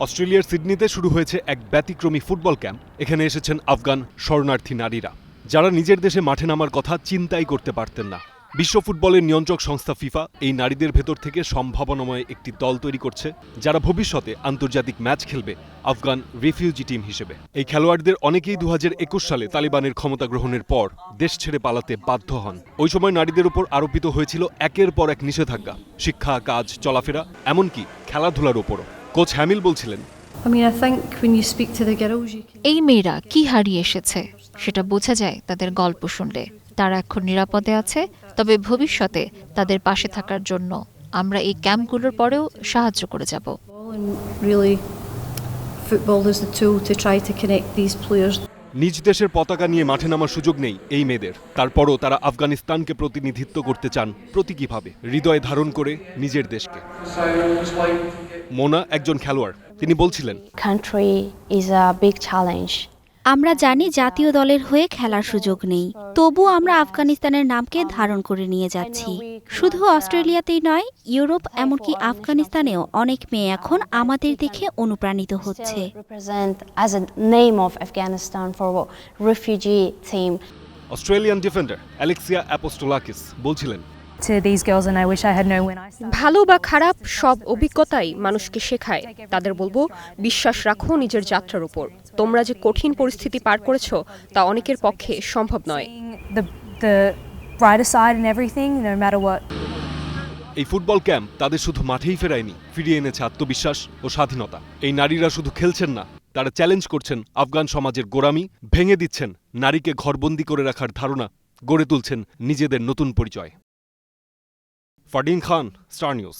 অস্ট্রেলিয়ার সিডনিতে শুরু হয়েছে এক ব্যতিক্রমী ফুটবল ক্যাম্প। এখানে এসেছেন আফগান শরণার্থী নারীরা, যারা নিজের দেশে মাঠে নামার কথা চিন্তাই করতে পারতেন না। বিশ্ব ফুটবলের নিয়ন্ত্রক সংস্থা ফিফা এই নারীদের ভেতর থেকে সম্ভাবনাময় একটি দল তৈরি করছে, যারা ভবিষ্যতে আন্তর্জাতিক ম্যাচ খেলবে আফগান রিফিউজি টিম হিসেবে। এই খেলোয়াড়দের অনেকেই 2021 সালে তালিবানের ক্ষমতা গ্রহণের পর দেশ ছেড়ে পালাতে বাধ্য হন। ওই সময় নারীদের উপর আরোপিত হয়েছিল একের পর এক নিষেধাজ্ঞা, শিক্ষা, কাজ, চলাফেরা, এমনকি খেলাধুলার উপরও। কোচ হ্যামিল বলছিলেন, এই মেয়েরা কি হারিয়ে এসেছে সেটা বোঝা যায় তাদের গল্প শুনলে। তারা এখন নিরাপদে আছে, তবে ভবিষ্যতে তাদের পাশে থাকার জন্য আমরা এই ক্যাম্পগুলোর পরেও সাহায্য করে যাব। নিজ দেশের পতাকা নিয়ে মাঠে নামার সুযোগ নেই এই মেয়েদের। তারপরও তারা আফগানিস্তানকে প্রতিনিধিত্ব করতে চান প্রতীকীভাবে, হৃদয়ে ধারণ করে নিজের দেশকে। মোনা একজন খেলোয়াড়, তিনি বলছিলেন, আমরা জানি জাতীয় দলের হয়ে খেলার সুযোগ নেই, তবু আমরা আফগানিস্তানের নামকে ধারণ করে নিয়ে যাচ্ছি। শুধু অস্ট্রেলিয়াতেই নয়, ইউরোপ এমনকি আফগানিস্তানেও অনেক মেয়ে এখন আমাদের দেখে অনুপ্রাণিত হচ্ছে। অস্ট্রেলিয়ান ডিফেন্ডার অ্যালেক্সিয়া অ্যাপোস্টোলাকিস বলছিলেন, ভালো বা খারাপ সব অভিজ্ঞতাই মানুষকে শেখায়। তাদের বলবো, বিশ্বাস রাখো নিজের যাত্রার উপর। তোমরা যে কঠিন পরিস্থিতি পার করেছো তা অনেকের পক্ষে সম্ভব নয়। এই ফুটবল ক্যাম্প তাদের শুধু মাঠেই ফেরায়নি, ফিরিয়ে এনেছে আত্মবিশ্বাস ও স্বাধীনতা। এই নারীরা শুধু খেলছেন না, তারা চ্যালেঞ্জ করছেন আফগান সমাজের গোড়ামি, ভেঙে দিচ্ছেন নারীকে ঘরবন্দি করে রাখার ধারণা, গড়ে তুলছেন নিজেদের নতুন পরিচয়। ফারদিন খান, স্টার নিউজ।